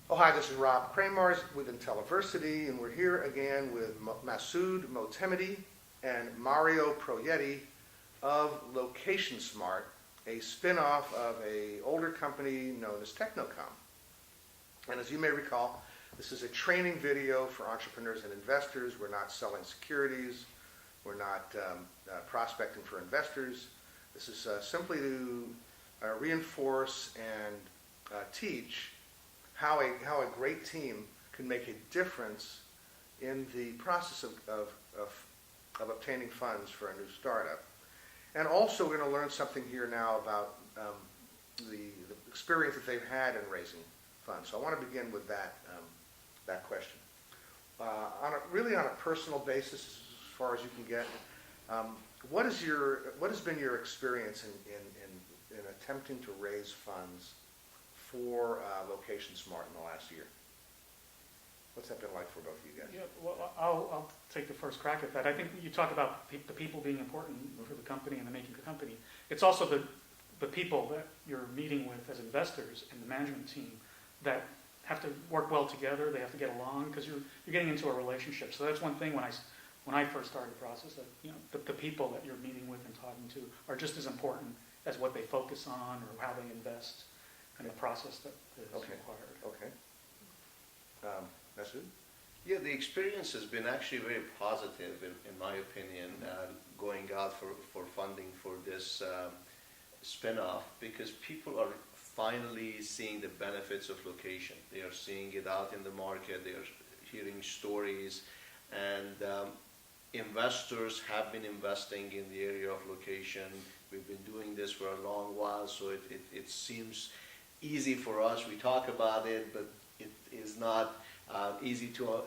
Oh, hi, this is Rob Kramarz with Intelliversity, and we're here again with Masoud Motemedi and Mario Proietti of Location Smart, a spin-off of an older company known as TechnoCom. And as you may recall, this is a training video for entrepreneurs and investors. We're not selling securities. We're not prospecting for investors. This is simply to reinforce and teach how a great team can make a difference in the process of obtaining funds for a new startup. And also we're going to learn something here now about the experience that they've had in raising funds. So I want to begin with that question. Really on a personal basis, as far as you can get, what has been your experience in attempting to raise funds for Location Smart in the last year? What's that been like for both of you guys? Yeah, well, I'll take the first crack at that. I think you talk about the people being important for the company and the making of the company. It's also the people that you're meeting with as investors and the management team that have to work well together. They have to get along because you're getting into a relationship. So that's one thing when I first started the process, that the people that you're meeting with and talking to are just as important as what they focus on or how they invest in the process that is required. Okay. Masoud? Yeah, the experience has been actually very positive, in my opinion, going out for funding for this spin-off, because people are finally seeing the benefits of location. They are seeing it out in the market, they are hearing stories, and investors have been investing in the area of location. We've been doing this for a long while, so it seems easy for us. We talk about it, but it is not easy to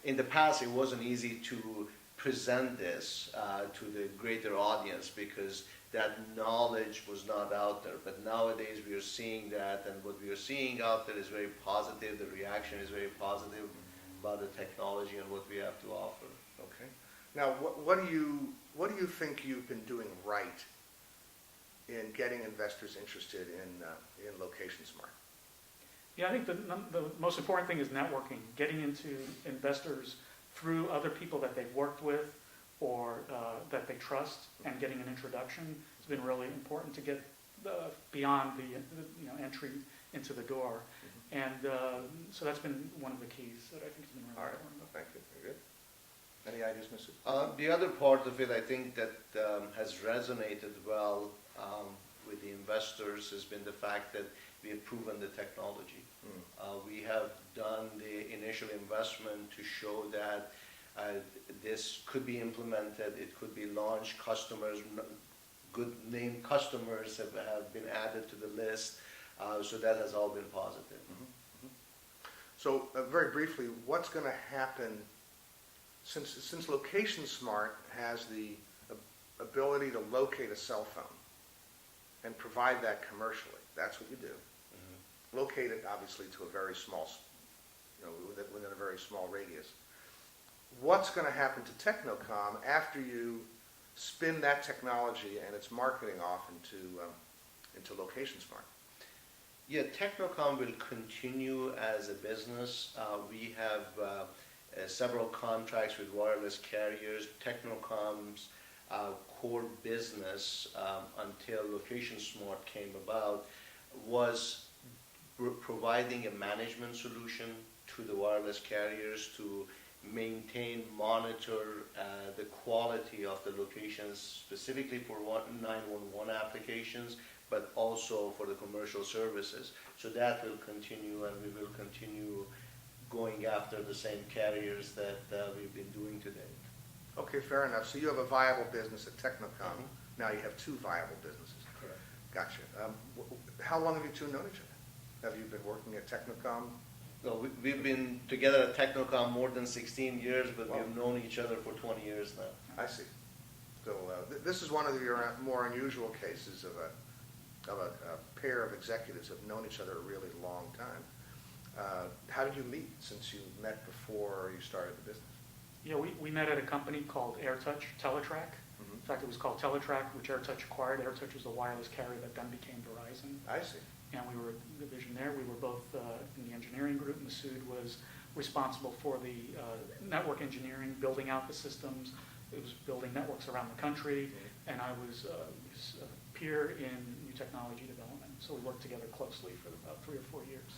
in the past it wasn't easy to present this to the greater audience because that knowledge was not out there. But nowadays we are seeing that, and what we are seeing out there is very positive. The reaction is very positive about the technology and what we have to offer. Okay. Now, what do you think you've been doing right in getting investors interested in Location Smart? Yeah, I think the most important thing is networking, getting into investors through other people that they've worked with or that they trust, and getting an introduction has been really important to get beyond the entry into the door. Mm-hmm. And so that's been one of the keys that I think has been really important. Well, thank you. Very good. Any ideas, Mr.? The other part of it, I think that has resonated well with the investors has been the fact that we have proven the technology. We have done the initial investment to show that this could be implemented, it could be launched, customers, good named customers have been added to the list, so that has all been positive. Mm-hmm. So very briefly, what's going to happen since Location Smart has the ability to locate a cell phone and provide that commercially? That's what you do. Mm-hmm. Locate it, obviously, to a very small, within a very small radius. What's going to happen to TechnoCom after you spin that technology and its marketing off into Location Smart? Yeah, TechnoCom will continue as a business. We have several contracts with wireless carriers. TechnoCom's core business until Location Smart came about was providing a management solution to the wireless carriers to maintain, monitor the quality of the locations, specifically for 911 applications, but also for the commercial services. So that will continue, and we will continue going after the same carriers that we've been doing to date. Okay, fair enough. So you have a viable business at TechnoCom. Mm-hmm. Now you have two viable businesses. Correct. Gotcha. How long have you two known each other? Have you been working at TechnoCom? No, we've been together at TechnoCom more than 16 years, but we've known each other for 20 years now. I see. So this is one of your more unusual cases of a pair of executives who have known each other a really long time. How did you meet, since you met before you started the business? Yeah, we met at a company called AirTouch, Teletrack. Mm-hmm. In fact, it was called Teletrack, which AirTouch acquired. AirTouch was the wireless carrier that then became Verizon. I see. And we were a division there. We were both in the engineering Masood was responsible for the network engineering, building out the systems. It was building networks around the country, and I was his peer in new technology development. So we worked together closely for about 3 or 4 years.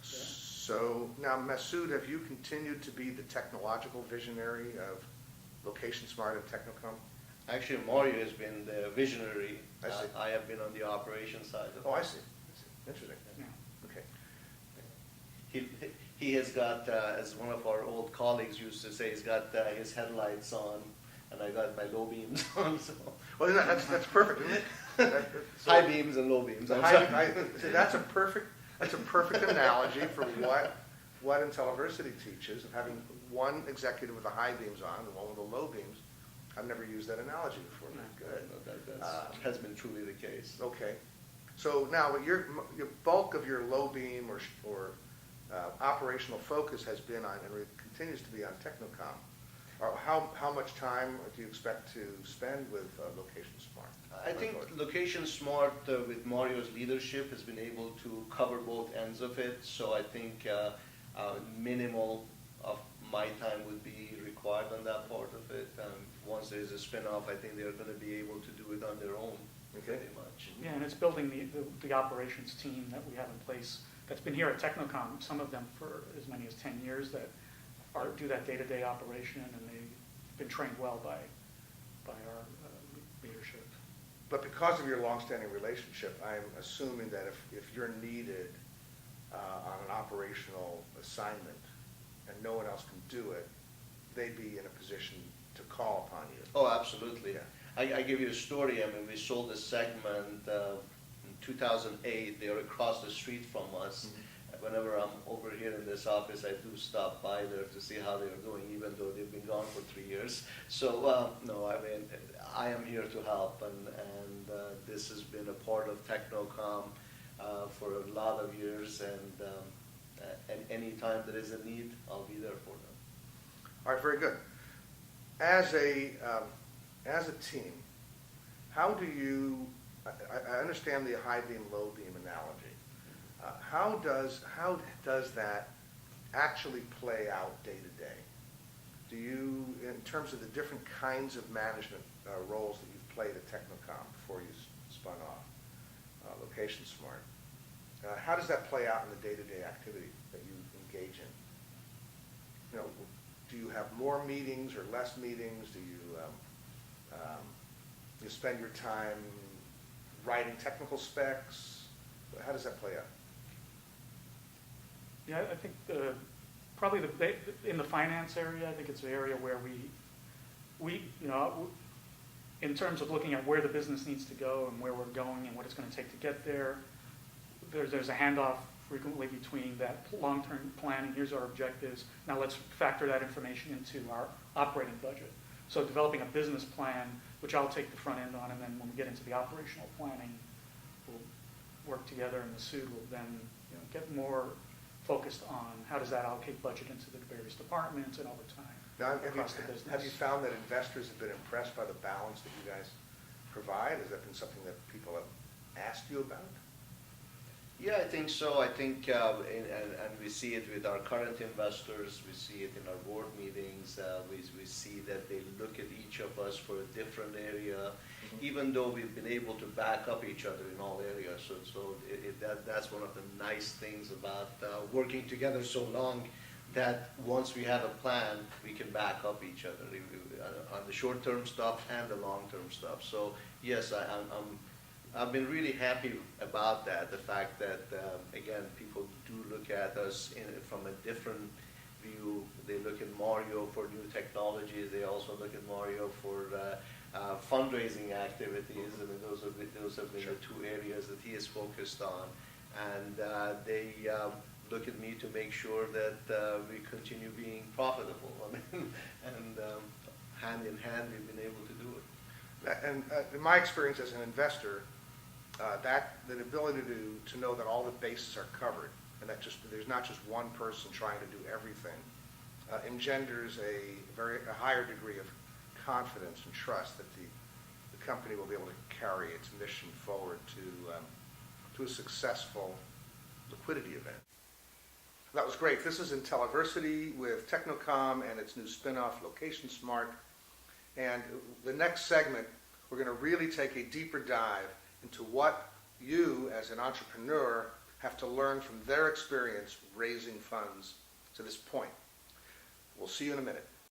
Yeah. So now, Masood, have you continued to be the technological visionary of Location Smart and TechnoCom? Actually, Mario has been the visionary. I see. I have been on the operations side of it. Oh, I see. Interesting. Yeah. Okay. He has got, as one of our old colleagues used to say, he's got his headlights on, and I got my low beams on. So Well, that's perfect, isn't it? So high beams and low beams. the I'm high- sorry. see, that's a perfect analogy for what Intelliversity teaches, of having one executive with the high beams on and one with the low beams. I've never used that analogy before. Good. That has been truly the case. Okay. So now, your bulk of your low beam or operational focus has been on, and continues to be on TechnoCom. How much time do you expect to spend with Location Smart? I think Location Smart, with Mario's leadership, has been able to cover both ends of it. So I think minimal of my time would be required on that part of it. Once there is a spin-off, I think they're going to be able to do it on their own, pretty much. Yeah, and it's building the operations team that we have in place that's been here at TechnoCom, some of them for as many as 10 years, that do that day-to-day operation, and they've been trained well by our leadership. But because of your longstanding relationship, I'm assuming that if you're needed on an operational assignment and no one else can do it, they'd be in a position to call upon you. Oh, absolutely. Yeah. I give you a story. I mean, we sold a segment in 2008. They are across the street from us. Whenever I'm over here in this office, I do stop by there to see how they're doing, even though they've been gone for 3 years. So, no, I mean, I am here to help, and this has been a part of TechnoCom for a lot of years, and any time there is a need, I'll be there for them. All right, very good. As a team, how do you, I understand the high beam, low beam analogy. How does that actually play out day to day? Do you, in terms of the different kinds of management roles that you've played at TechnoCom before you spun off Location Smart, how does that play out in the day-to-day activity that you engage in? You know, do you have more meetings or less meetings? Do you you spend your time writing technical specs? How does that play out? Yeah, I think probably in the finance area, I think it's an area where we in terms of looking at where the business needs to go and where we're going and what it's going to take to get there, there's a handoff frequently between that long-term planning. Here's our objectives. Now let's factor that information into our operating budget. So developing a business plan, which I'll take the front end on, and then when we get into the operational planning, we'll work together, and Masood will then get more focused on how does that allocate budget into the various departments and over time Now, across the business. have you found that investors have been impressed by the balance that you guys provide? Has that been something that people have asked you about? Yeah, I think so. I think, and we see it with our current investors, we see it in our board meetings, we see that they look at each of us for a different area, even though we've been able to back up each other in all areas. So that's one of the nice things about working together so long, that once we have a plan, we can back up each other on the short-term stuff and the long-term stuff. So yes, I've been really happy about that, the fact that, again, people do look at us from a different view. They look at Mario for new technologies. They also look at Mario for fundraising activities. I mean, those have been Sure. the two areas that he is focused on. And they look at me to make sure that we continue being profitable. I mean, and hand in hand, we've been able to do it. And in my experience as an investor, that the ability to know that all the bases are covered and that there's not just one person trying to do everything engenders a higher degree of confidence and trust that the company will be able to carry its mission forward to a successful liquidity event. That was was great. This is Intelliversity with TechnoCom and its new spin-off, Location Smart. And the next segment, we're going to really take a deeper dive into what you, as an entrepreneur, have to learn from their experience raising funds to this point. We'll see you in a minute.